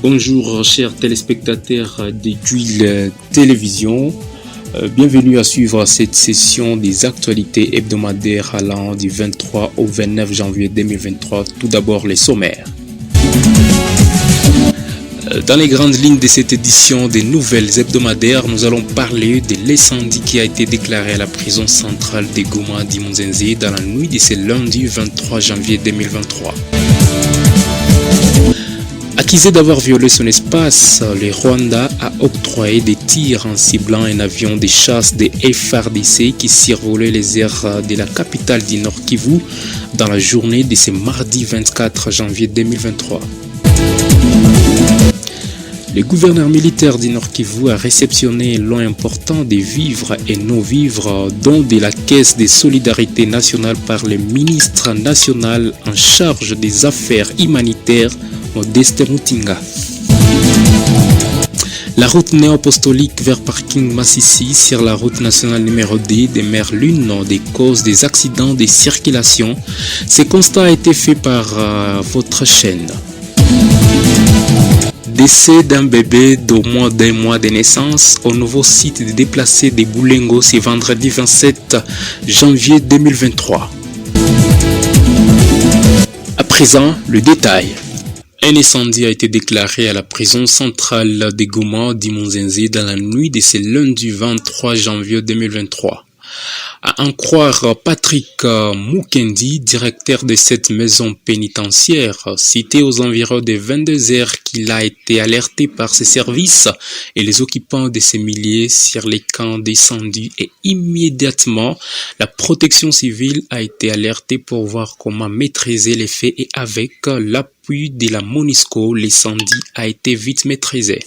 Bonjour chers téléspectateurs d'Aiguille Télévision. Bienvenue à suivre cette session des actualités hebdomadaires allant du 23 au 29 janvier 2023. Tout d'abord les sommaires. Dans les grandes lignes de cette édition des nouvelles hebdomadaires, nous allons parler de l'incendie qui a été déclaré à la prison centrale de Goma d'Imunzenze dans la nuit de ce lundi 23 janvier 2023. Accusé d'avoir violé son espace, le Rwanda a octroyé des tirs en ciblant un avion de chasse de FARDC qui survolait les airs de la capitale du Nord Kivu dans la journée de ce mardi 24 janvier 2023. Le gouverneur militaire du Nord Kivu a réceptionné un lot important de vivres et non-vivres, dont de la Caisse de solidarité nationale par le ministre national en charge des affaires humanitaires, Modeste Mutinga. La route néo-apostolique vers parking Massissi sur la route nationale numéro 2 demeure l'une des causes des accidents de circulation. Ce constat a été fait par votre chaîne. Décès d'un bébé d'au moins d'un mois de naissance au nouveau site de déplacés de Boulengo ce vendredi 27 janvier 2023. À présent, le détail. Un incendie a été déclaré à la prison centrale de Goma d'Imunzenze dans la nuit de ce lundi 23 janvier 2023. À en croire Patrick Mukendi, directeur de cette maison pénitentiaire, cité aux environs de 22 heures qu'il a été alerté par ses services et les occupants de ces milliers sur les camps d'incendie et immédiatement, la protection civile a été alertée pour voir comment maîtriser les faits et avec l'appui de la MONUSCO, l'incendie a été vite maîtrisé.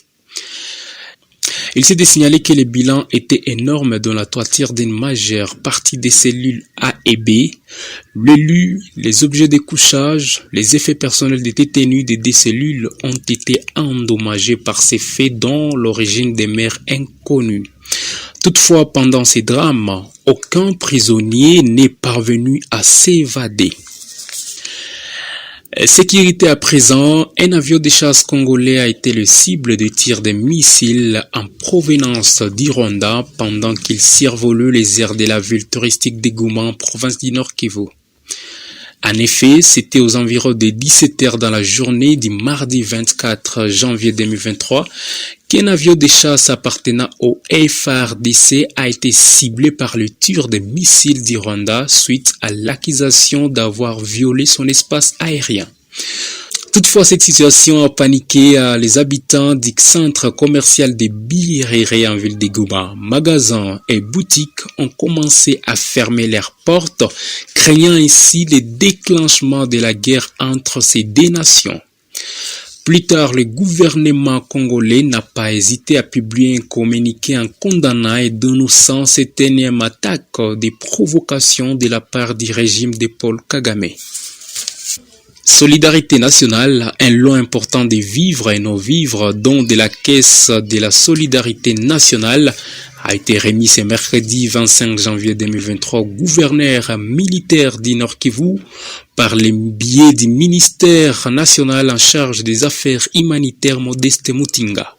Il s'est signalé que le bilan était énorme dans la toiture d'une majeure partie des cellules A et B. L'élu, les objets de couchage, les effets personnels des détenus des deux cellules ont été endommagés par ces faits dont l'origine demeure inconnue. Toutefois, pendant ces drames, aucun prisonnier n'est parvenu à s'évader. Sécurité à présent, un avion de chasse congolais a été le cible de tirs de missiles en provenance du Rwanda pendant qu'il survolait les airs de la ville touristique de Goma, province du Nord Kivu. En effet, c'était aux environs de 17 heures dans la journée du mardi 24 janvier 2023 qu'un avion de chasse appartenant au FARDC a été ciblé par le tir de missiles du Rwanda suite à l'accusation d'avoir violé son espace aérien. Toutefois, cette situation a paniqué les habitants du centre commercial de Birere en ville de Goma. Magasins et boutiques ont commencé à fermer leurs portes, craignant ainsi le déclenchement de la guerre entre ces deux nations. Plus tard, le gouvernement congolais n'a pas hésité à publier un communiqué en condamnant et dénonçant cette énième attaque des provocations de la part du régime de Paul Kagame. Solidarité nationale, un lot important de vivres et non-vivres, dont de la Caisse de la solidarité nationale, a été remis ce mercredi 25 janvier 2023 au gouverneur militaire du Nord Kivu par le biais du ministère national en charge des affaires humanitaires Modeste Mutinga.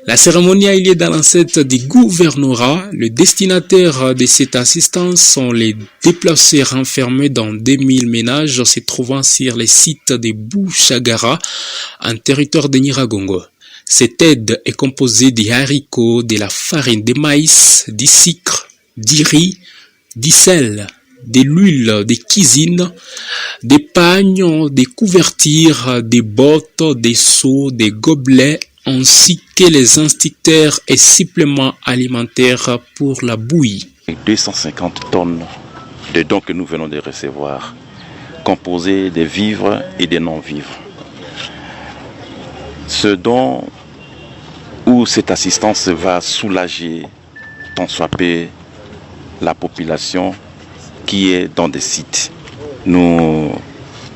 La cérémonie a eu lieu dans l'enceinte du gouvernorat. Le destinataire de cette assistance sont les déplacés renfermés dans 2000 ménages se trouvant sur les sites de Bouchagara, en territoire de Nyiragongo. Cette aide est composée des haricots, de la farine de maïs, du sucre, du riz, du sel, de l'huile de cuisine, des pagnes, des couvertures, des bottes, des seaux, des gobelets, ainsi que les instincteurs et suppléments alimentaires pour la bouillie. 250 tonnes de dons que nous venons de recevoir, composés de vivres et de non-vivres. Ce don ou cette assistance va soulager tant soit peu la population qui est dans des sites. Nous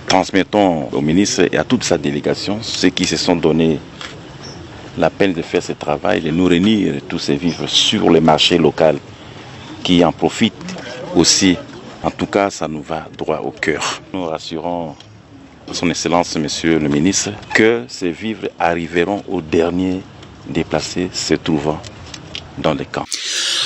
transmettons au ministre et à toute sa délégation ceux qui se sont donnés la peine de faire ce travail, de nous réunir tous ces vivres sur le marché local qui en profitent aussi. En tout cas, ça nous va droit au cœur. Nous rassurons son Excellence, Monsieur le Ministre, que ces vivres arriveront aux derniers déplacés se trouvant dans les camps.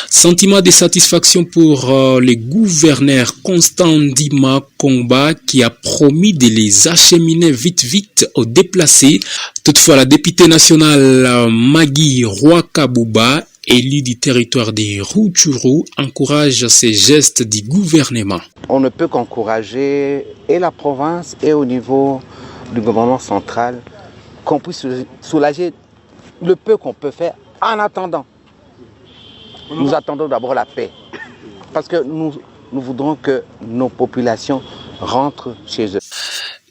Sentiment de satisfaction pour le gouverneur Constant Ndima Kongba qui a promis de les acheminer vite aux déplacés. Toutefois, la députée nationale Maggie Roy-Kabouba, élue du territoire des Rutshuru, encourage ces gestes du gouvernement. On ne peut qu'encourager et la province et au niveau du gouvernement central qu'on puisse soulager le peu qu'on peut faire en attendant. Nous attendons d'abord la paix parce que nous voudrons que nos populations rentrent chez eux.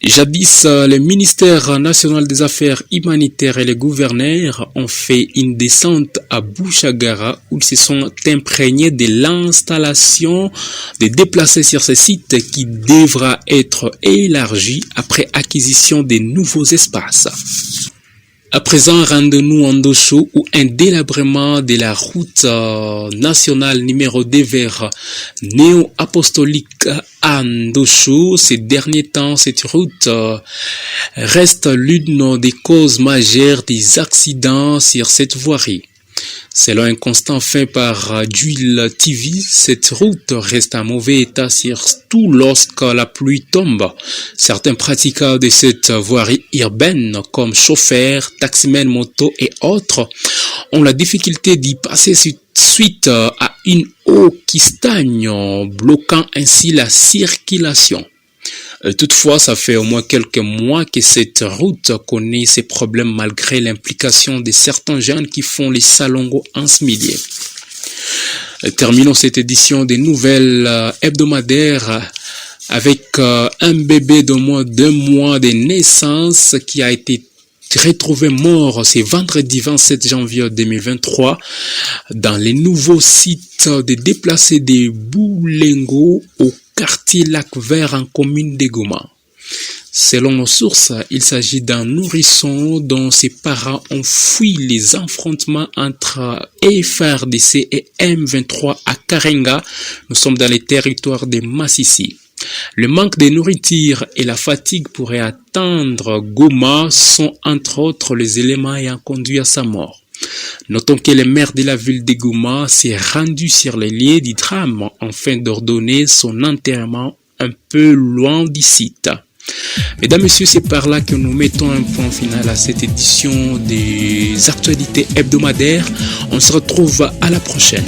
Jadis, le ministère national des Affaires humanitaires et les gouverneurs ont fait une descente à Bouchagara où ils se sont imprégnés de l'installation des déplacés sur ce site qui devra être élargi après acquisition de nouveaux espaces. À présent, rendez-nous en Ndosho où un délabrement de la route nationale numéro 2 vers Néo-Apostolique à Ndosho. Ces derniers temps, cette route reste l'une des causes majeures des accidents sur cette voirie. Selon un constat fait par D'Huile TV, cette route reste en mauvais état surtout lorsque la pluie tombe. Certains pratiquants de cette voirie urbaine, comme chauffeurs, taximens, motos et autres, ont la difficulté d'y passer suite à une eau qui stagne, bloquant ainsi la circulation. Toutefois, ça fait au moins quelques mois que cette route connaît ces problèmes malgré l'implication de certains jeunes qui font les salongos en ce milieu. Terminons cette édition des nouvelles hebdomadaires avec un bébé de moins d'1 mois de naissance qui a été retrouvé mort ce vendredi 27 janvier 2023 dans les nouveaux sites de déplacés de Boulengo au quartier Lac Vert en commune de Goma. Selon nos sources, il s'agit d'un nourrisson dont ses parents ont fui les affrontements entre FARDC et M23 à Karenga. Nous sommes dans les territoires de Massissi. Le manque de nourriture et la fatigue pourraient atteindre Goma sont entre autres les éléments ayant conduit à sa mort. Notons que le maire de la ville de Goma s'est rendu sur les lieux du drame afin d'ordonner son enterrement un peu loin du site. Mesdames, Messieurs, c'est par là que nous mettons un point final à cette édition des actualités hebdomadaires. On se retrouve à la prochaine.